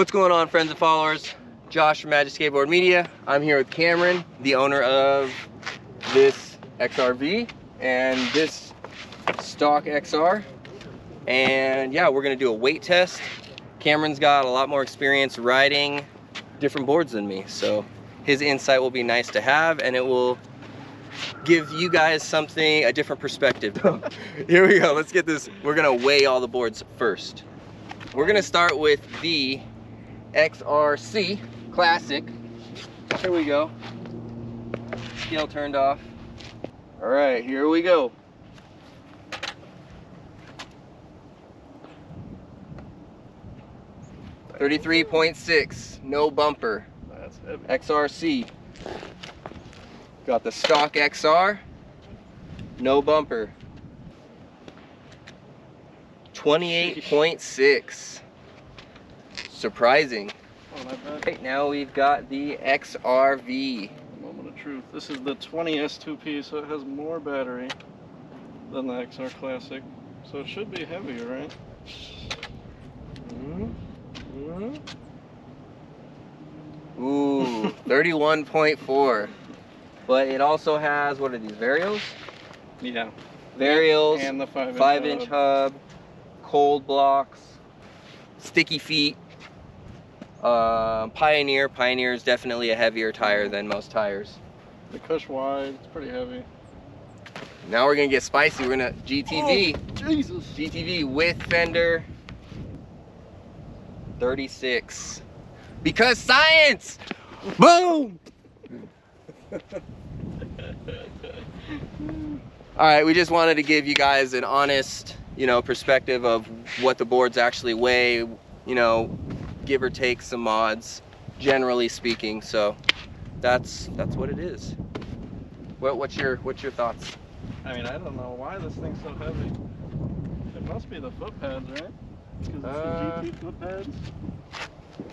What's going on, friends and followers? Josh from Magic Skateboard Media. I'm here with Cameron, the owner of this XRV and this stock XR. And yeah, we're gonna do a weight test. Cameron's got a lot more experience riding different boards than me, so his insight will be nice to have, and it will give you guys something, a different perspective. Here we go, let's get this. We're gonna weigh all the boards first. We're gonna start with the XRC Classic. Here we go. Scale turned off. All right, here we go. $33.6, no bumper. That's heavy. XRC. Got the stock XR, no bumper. 28.6. Surprising. Oh, not bad. Right, now we've got the XRV. Moment of truth. This is the 20 S2P, so it has more battery than the XR Classic. So it should be heavier, right? Ooh, 31.4. But it also has, what are these, varials? Yeah. Varials, And the 5-inch hub, cold blocks, sticky feet. Pioneer. Pioneer is definitely a heavier tire than most tires. The cush wide, it's pretty heavy. Now we're gonna get spicy. We're gonna GTV. Oh, Jesus. GTV with fender. 36. Because science! Boom! Alright, we just wanted to give you guys an honest, perspective of what the boards actually weigh, give or take some mods, generally speaking. So that's what it is. What's your thoughts? I mean, I don't know why this thing's so heavy. It must be the foot pads, right? Because it's the GT foot pads.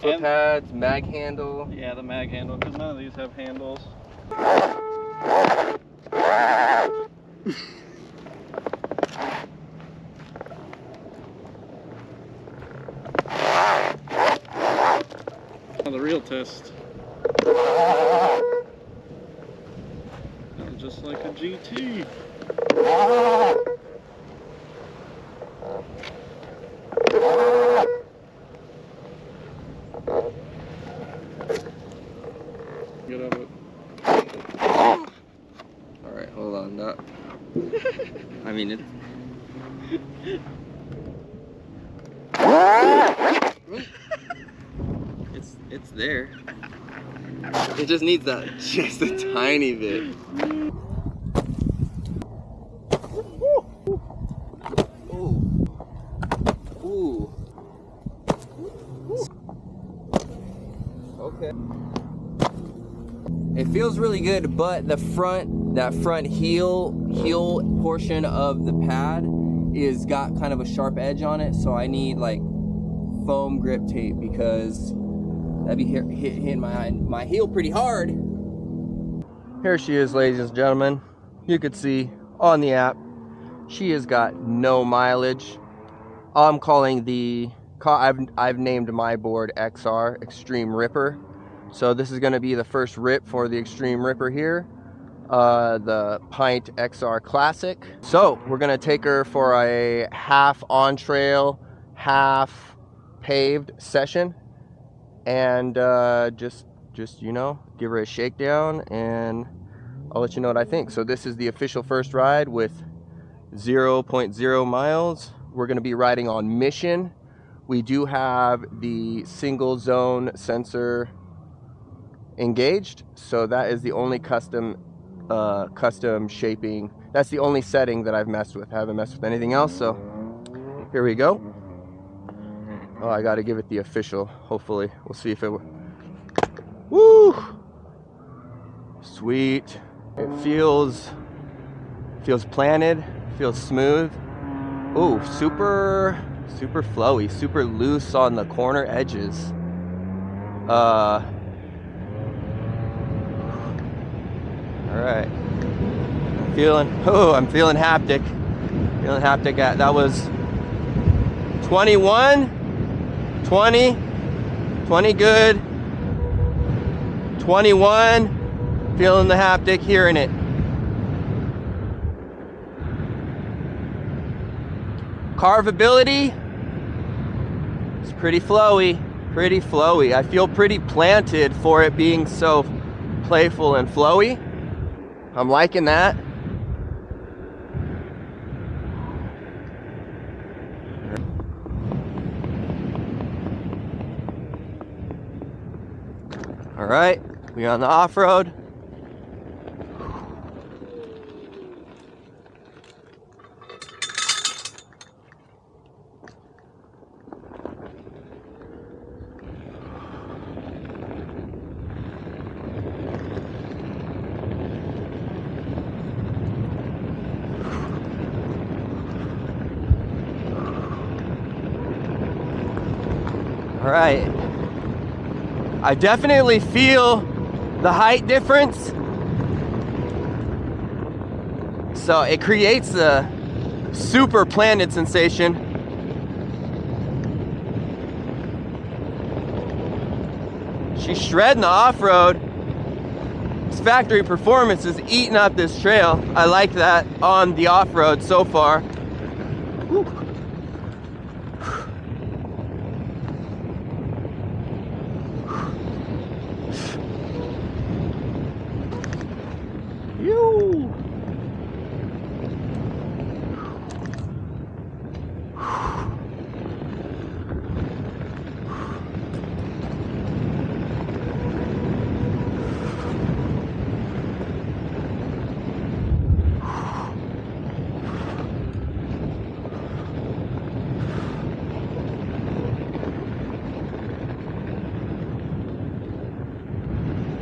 Foot pads, mag handle. Yeah, the mag handle, because none of these have handles. Now the real test. Sounds just like a GT. Get up it. Alright, hold on. Not. I mean it. It's there. It just needs that just a tiny bit. Ooh. Okay. It feels really good, but that front heel portion of the pad is got kind of a sharp edge on it, so I need like foam grip tape because that'd be hitting my heel pretty hard. Here she is, ladies and gentlemen. You could see on the app, she has got no mileage. I'm calling I've named my board XR Extreme Ripper. So this is going to be the first rip for the Extreme Ripper here, the Pint XR Classic. So we're going to take her for a half on trail, half paved session, and just give her a shakedown, and I'll let you know what I think. So this is the official first ride with 0.0 miles. We're going to be riding on Mission. We do have the single zone sensor engaged, so that is the only custom shaping. That's the only setting that I've messed with. I haven't messed with anything else. So here we go. Oh, I got to give it the official. Hopefully we'll see if it woo, sweet. It feels planted, feels smooth. Ooh, super flowy, super loose on the corner edges. All right. I'm feeling haptic. Feeling haptic. That was 21, 20, 20 good. 21, feeling the haptic, hearing it. Carvability, it's pretty flowy, pretty flowy. I feel pretty planted for it being so playful and flowy. I'm liking that. All right, we on the off-road. All right. I definitely feel the height difference. So it creates a super planted sensation. She's shredding the off-road. This factory performance is eating up this trail. I like that on the off-road so far. Whew.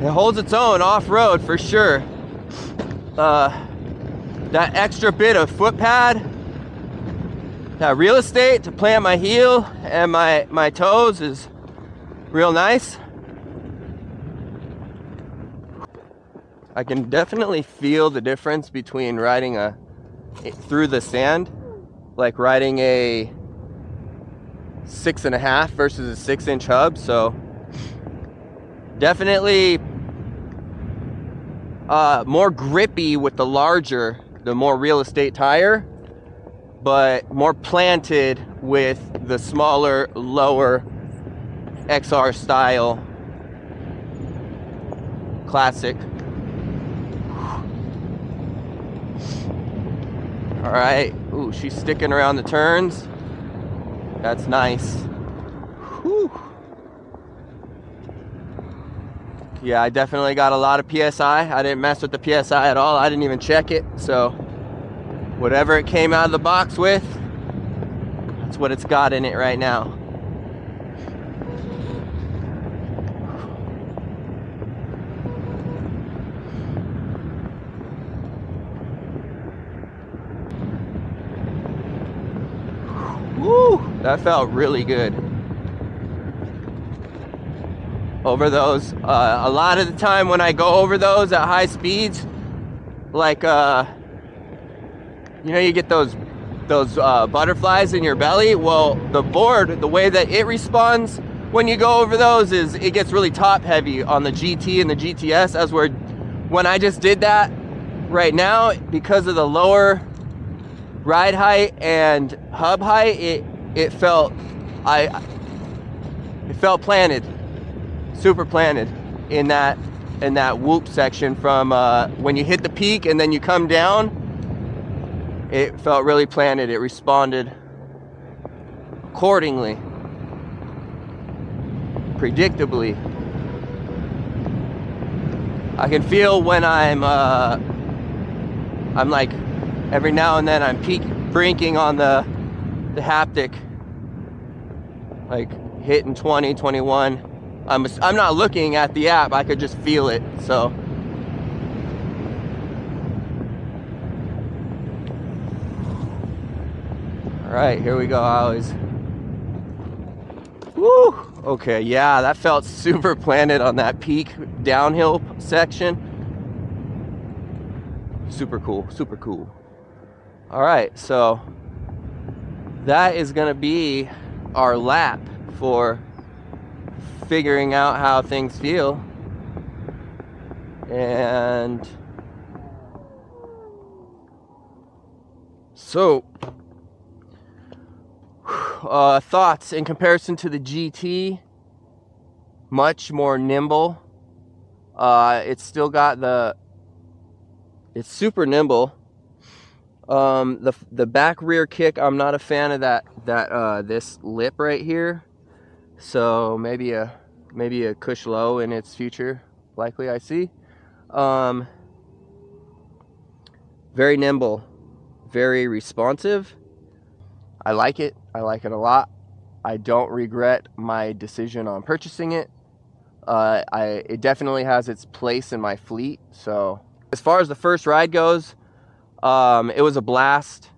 It holds its own off-road for sure. That extra bit of foot pad, that real estate to plant my heel and my toes is real nice. I can definitely feel the difference between riding through the sand, like riding a 6.5 versus a 6-inch hub. So definitely more grippy with the more real estate tire, but more planted with the smaller, lower XR style classic. All right, ooh, she's sticking around the turns. That's nice. Whew. Yeah, I definitely got a lot of PSI. I didn't mess with the PSI at all. I didn't even check it. So whatever it came out of the box with, that's what it's got in it right now. Woo, that felt really good. Over those, a lot of the time when I go over those at high speeds, like you know, you get those butterflies in your belly. Well, the board, the way that it responds when you go over those is it gets really top heavy on the GT and the GTS, as where when I just did that right now, because of the lower ride height and hub height, it felt planted. Super planted in that whoop section from when you hit the peak and then you come down. It felt really planted. It responded accordingly, predictably. I can feel when I'm like every now and then I'm brinking on the haptic, like hitting 20, 21. I'm not looking at the app, I could just feel it. So all right, here we go. Woo! Okay, yeah, that felt super planted on that peak downhill section. Super cool, super cool. All right, so that is gonna be our lap for figuring out how things feel. And so, thoughts in comparison to the GT, much more nimble. It's still got it's super nimble. The back rear kick, I'm not a fan of this lip right here. So maybe a cush low in its future, likely I see. Very nimble, very responsive. I like it a lot. I don't regret my decision on purchasing it. It definitely has its place in my fleet. So as far as the first ride goes, it was a blast.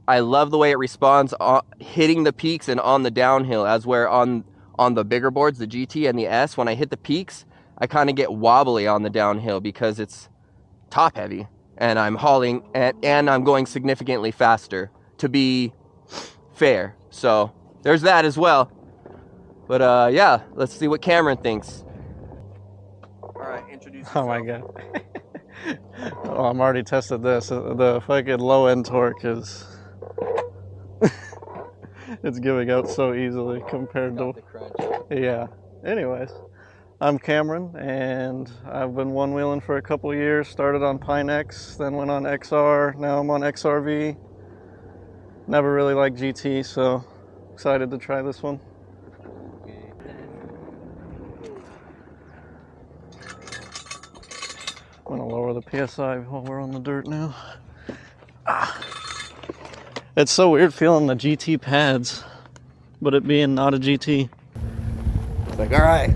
I love the way it responds hitting the peaks and on the downhill, as where on the bigger boards, the GT and the S, when I hit the peaks, I kind of get wobbly on the downhill because it's top heavy and I'm hauling and I'm going significantly faster, to be fair. So there's that as well. But yeah, let's see what Cameron thinks. All right, introduce yourself. Oh my god. Oh, I'm already tested this. The fucking low end torque is it's giving out so easily compared to the crunch. Yeah. Anyways, I'm Cameron, and I've been one-wheeling for a couple of years. Started on Pine X, then went on XR. Now I'm on XR V. Never really liked GT, so excited to try this one. I'm gonna lower the PSI while we're on the dirt now. It's so weird feeling the GT pads, but it being not a GT. It's like, all right.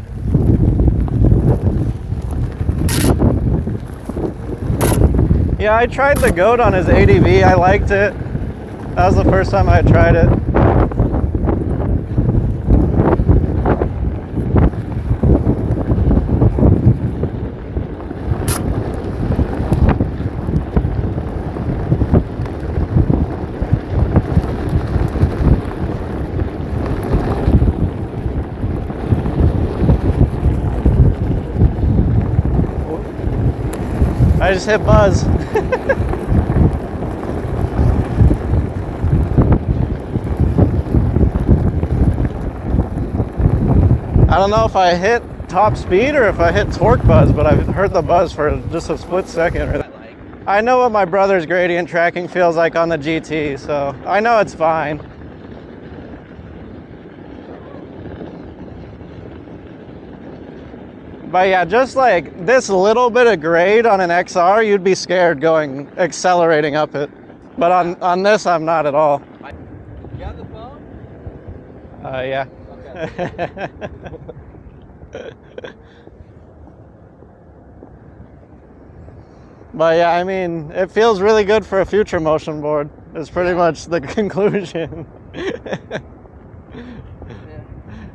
Yeah, I tried the goat on his ADV. I liked it. That was the first time I had tried it. I just hit buzz. I don't know if I hit top speed or if I hit torque buzz, but I've heard the buzz for just a split second. I know what my brother's gradient tracking feels like on the GT, so I know it's fine. But yeah, just like this little bit of grade on an XR, you'd be scared accelerating up it. But on this, I'm not at all. You have the phone? Yeah. Okay. But yeah, I mean, it feels really good for a future motion board. Is pretty much the conclusion.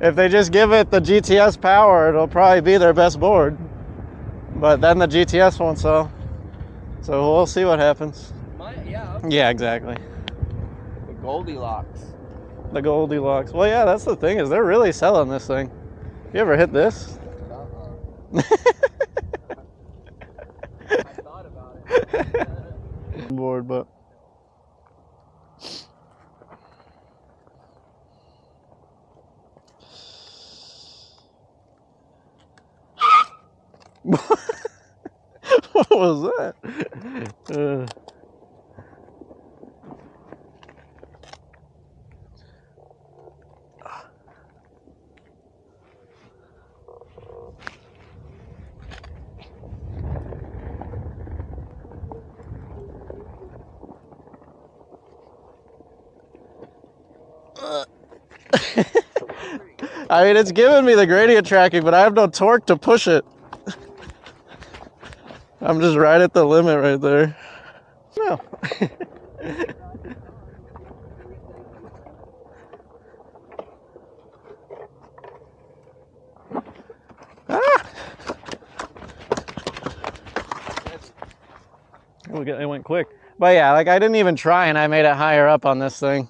If they just give it the GTS power, it'll probably be their best board. But then the GTS won't sell. So we'll see what happens. Yeah. Okay. Yeah, exactly. The Goldilocks. The Goldilocks. Well, yeah, that's the thing, is they're really selling this thing. You ever hit this? I thought about it. Board, but what was that? I mean, it's giving me the gradient tracking, but I have no torque to push it. I'm just right at the limit right there. No. It went quick. But yeah, like I didn't even try and I made it higher up on this thing.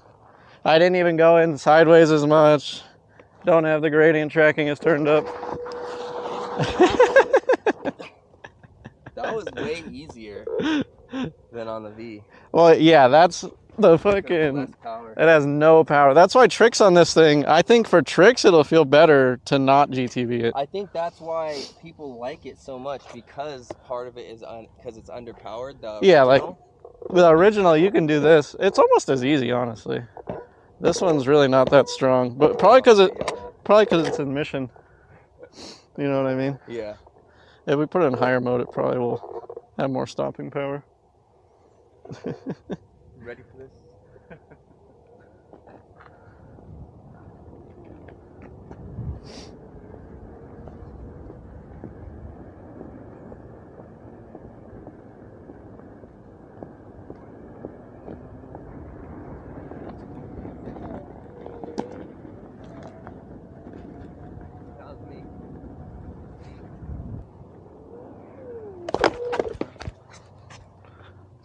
I didn't even go in sideways as much. Don't have the gradient tracking is turned up. That was way easier than on the V. Well, yeah, that's the fucking... Less power. It has no power. That's why tricks on this thing, I think for tricks it'll feel better to not GTV it. I think that's why people like it so much, because part of it is because it's underpowered. Yeah, like the original, you can do this. It's almost as easy, honestly. This one's really not that strong, but probably because it's in mission. You know what I mean? Yeah. If we put it in higher mode, it probably will have more stopping power. Ready for this?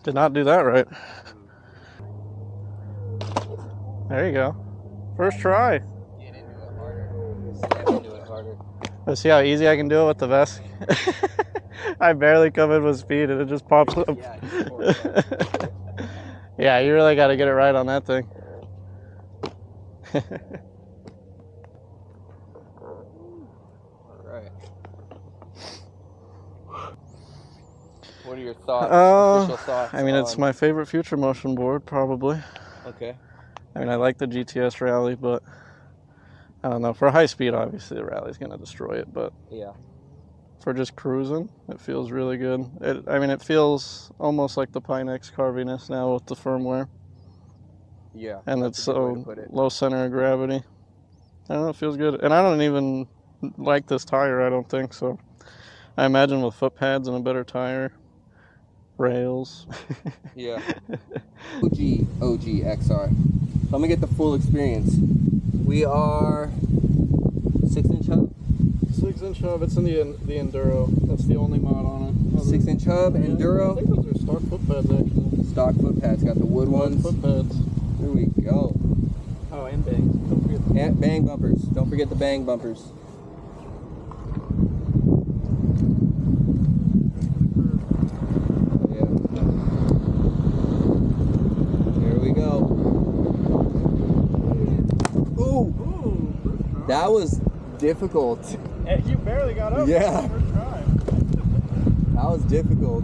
Did not do that right. There you go. First try. Get into it harder. Step into it harder. Let's see how easy I can do it with the VESC. I barely come in with speed and it just pops up. Yeah, yeah, you really got to get it right on that thing. All right. What are your thoughts? Official thoughts? I mean, it's my favorite future motion board, probably. Okay. I mean, I like the GTS Rally, but I don't know. For high speed, obviously, the Rally's going to destroy it, but yeah, for just cruising, it feels really good. I mean, it feels almost like the Pinex carviness now with the firmware. Yeah. And it's so low center of gravity. I don't know, it feels good. And I don't even like this tire, I don't think, so I imagine with foot pads and a better tire, rails. Yeah. OG XR. So I'm gonna get the full experience. We are 6-inch hub. 6-inch hub. It's in the Enduro. That's the only mod on it. 6-inch hub, Enduro. I think those are stock foot pads actually. Stock foot pads. Got the wood ones. Foot pads. Here we go. Oh, and bangs. Don't forget the bang bumpers. Don't forget the bang bumpers. Yeah. Here we go. Ooh. That was difficult. Hey, you barely got up. Yeah. First try. That was difficult.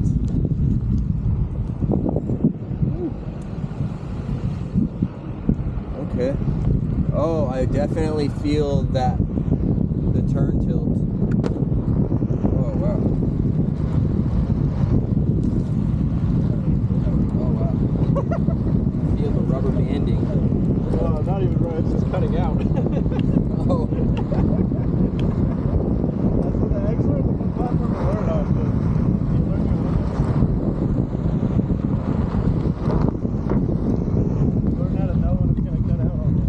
Okay. Oh, I definitely feel that the turn tilt. Oh wow. Oh wow. Feel the rubber banding. Not even right. It's just cutting out. Oh. That's what the XR is a good platform to learn on. Learn how to know when it's going to cut out on you.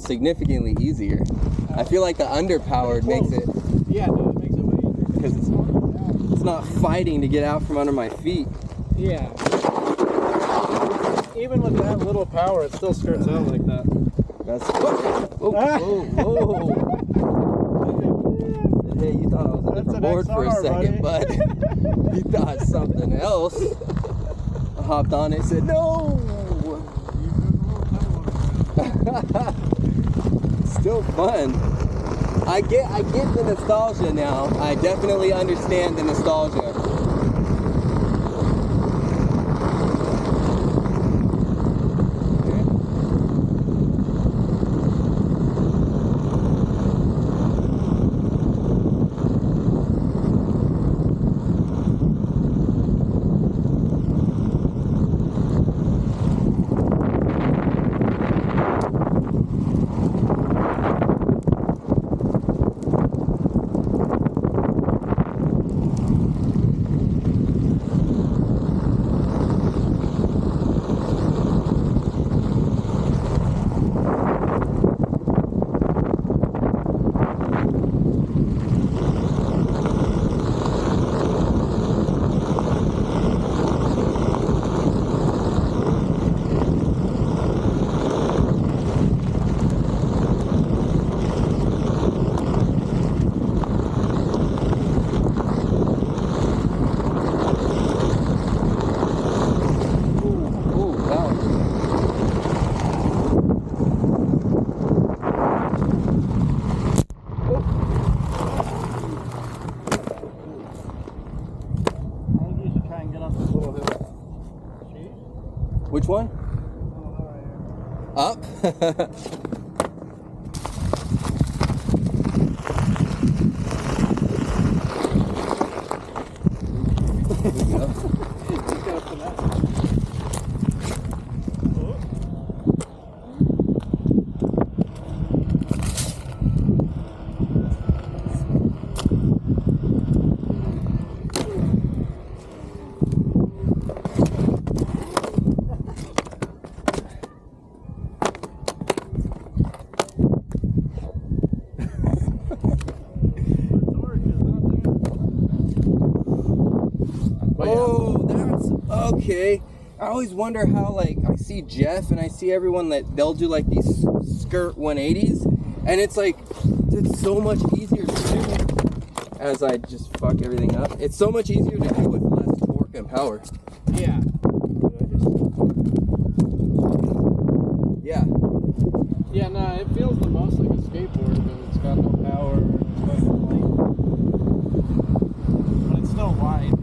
significantly easier. I feel like the underpowered makes it. Yeah, dude, it makes it way easier. Because it's not fighting to get out from under my feet. Yeah. Even with that little power, it still skirts out like that. That's. Whoa, whoa. Hey, you thought I was on the board for a second, but you thought something else. I hopped on it and said, no! Still fun. I get the nostalgia now. I definitely understand the nostalgia. Which one? Up? There we go. Okay, I always wonder how, like, I see Jeff and I see everyone that they'll do like these skirt 180s, and it's like, it's so much easier to do. As I just fuck everything up, it's so much easier to do with less torque and power. Yeah. Yeah. Yeah, no, it feels the most like a skateboard, but it's got no power and it's fucking light. But it's still wide.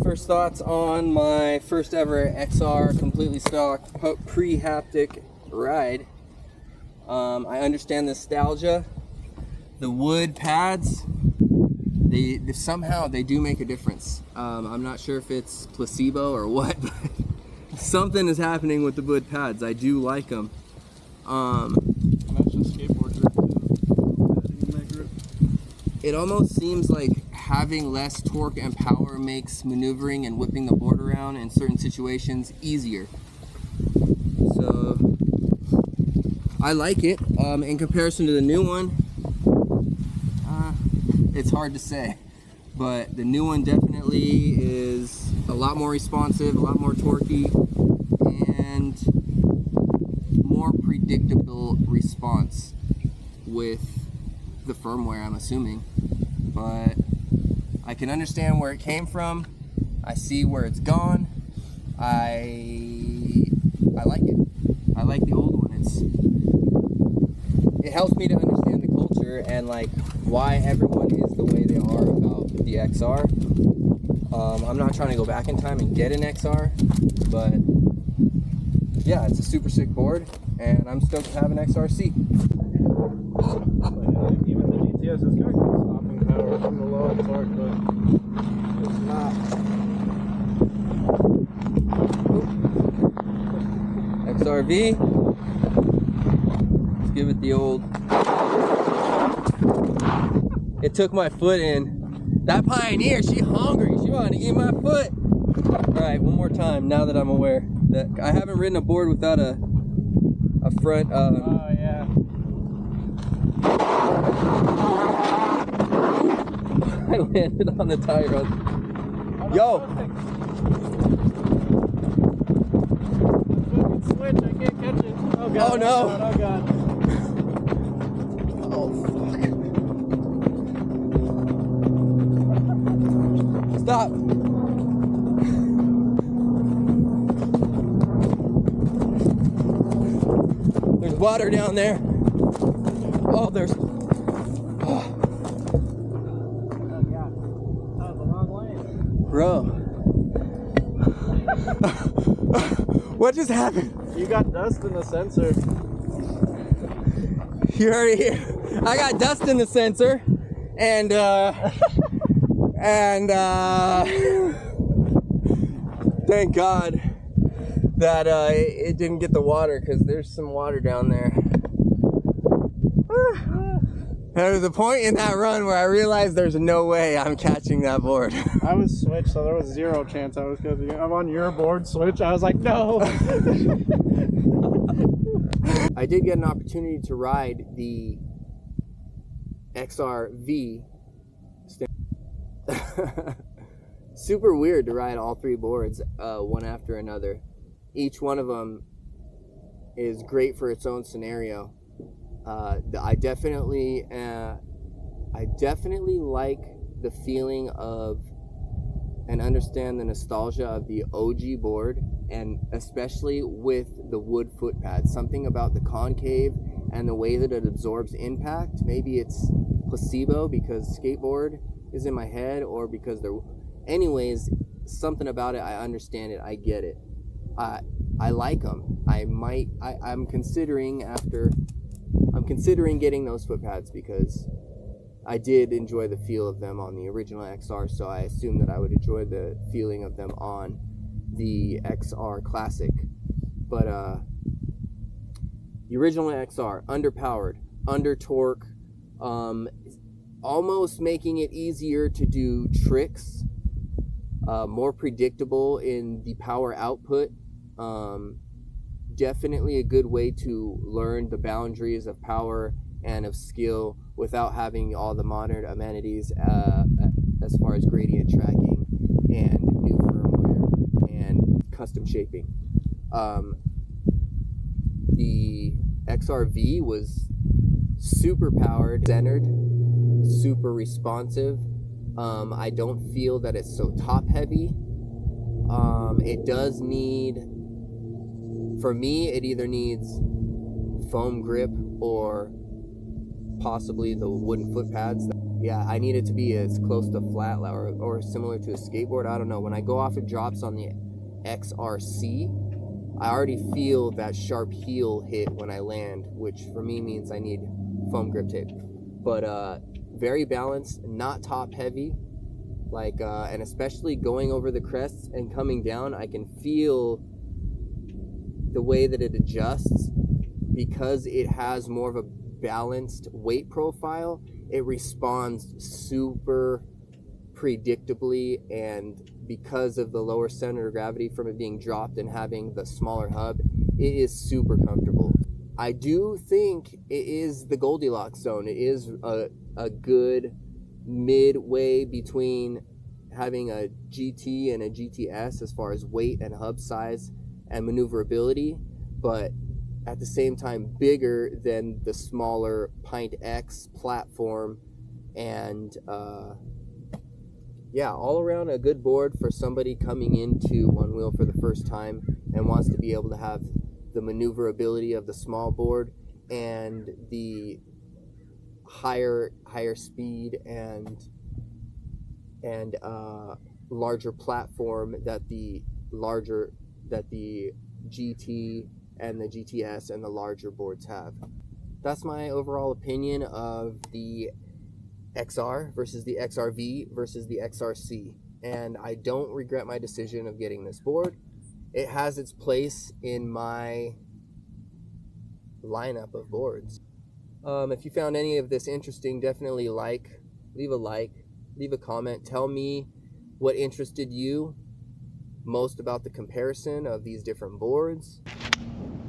First thoughts on my first ever XR completely stock pre-haptic ride. I understand nostalgia. The wood pads, they somehow they do make a difference. I'm not sure if it's placebo or what, but something is happening with the wood pads. I do like them. That's just skateboard grip. It almost seems like having less torque and power makes maneuvering and whipping the board around in certain situations easier. So I like it. In comparison to the new one, it's hard to say, but the new one definitely is a lot more responsive, a lot more torquey, and more predictable response with the firmware, I'm assuming. But I can understand where it came from. I see where it's gone. I like it. I like the old one. It helps me to understand the culture and like why everyone is the way they are about the XR. I'm not trying to go back in time and get an XR, but yeah, it's a super sick board, and I'm stoked to have an XRC. Even the GTS has got good stopping power from the low torque, but it's not. XRV. Let's give it the old. It took my foot in. That Pioneer, she hungry. She wanted to eat my foot. All right, one more time. Now that I'm aware that I haven't ridden a board without a front. Oh yeah. I landed on the tire. Yo. Switch, I can't catch it. Oh god. Oh no. Oh god. Oh fuck. Stop. There's water down there. Oh, there's. Oh yeah. That was a long way. Bro. What just happened? You got dust in the sensor. You heard it here. I got dust in the sensor, and thank God that it didn't get the water, because there's some water down there. There was a point in that run where I realized there's no way I'm catching that board. I was switched, so there was zero chance I was going to. I'm on your board switch. I was like, no. I did get an opportunity to ride the XR V. Super weird to ride all three boards one after another. Each one of them is great for its own scenario. I definitely like the feeling of and understand the nostalgia of the OG board, and especially with the wood foot pads. Something about the concave and the way that it absorbs impact. Maybe it's placebo because skateboard is in my head, or because they're, anyways, something about it. I understand it. I get it. I like them. I'm considering getting those foot pads because I did enjoy the feel of them on the original XR, so I assumed that I would enjoy the feeling of them on the XR Classic. But the original XR, underpowered, under torque, almost making it easier to do tricks, more predictable in the power output. Definitely a good way to learn the boundaries of power and of skill without having all the modern amenities as far as gradient tracking and new firmware and custom shaping. The XRV was super powered, centered, super responsive. I don't feel that it's so top heavy. It does need, for me, it either needs foam grip or possibly the wooden foot pads. Yeah, I need it to be as close to flat or similar to a skateboard. I don't know. When I go off of drops on the XRC, I already feel that sharp heel hit when I land, which for me means I need foam grip tape. But very balanced, not top heavy. Like, and especially going over the crests and coming down, I can feel the way that it adjusts because it has more of a balanced weight profile. It responds super predictably, and because of the lower center of gravity from it being dropped and having the smaller hub, it is super comfortable. I do think it is the Goldilocks zone. It is a good midway between having a GT and a GTS as far as weight and hub size and maneuverability, but at the same time bigger than the smaller Pint X platform. And yeah, all around a good board for somebody coming into Onewheel for the first time and wants to be able to have the maneuverability of the small board and the higher speed and larger platform that the GT and the GTS and the larger boards have. That's my overall opinion of the XR versus the XRV versus the XRC, and I don't regret my decision of getting this board. It has its place in my lineup of boards. If you found any of this interesting, definitely leave a comment, tell me what interested you, most about the comparison of these different boards.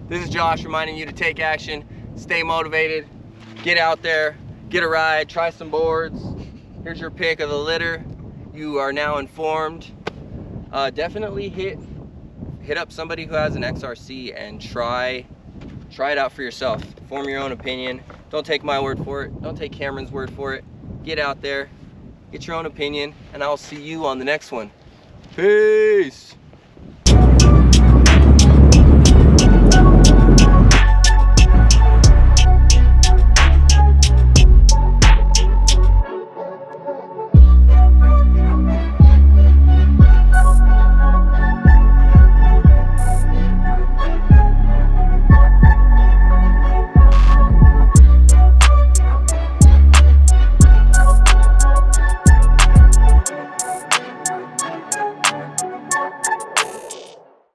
This is Josh reminding you to take action, stay motivated, get out there, get a ride, try some boards. Here's your pick of the litter. You are now informed. Definitely hit up somebody who has an XRC and try it out for yourself. Form your own opinion. Don't take my word for it. Don't take Cameron's word for it. Get out there, get your own opinion, and I'll see you on the next one. Peace.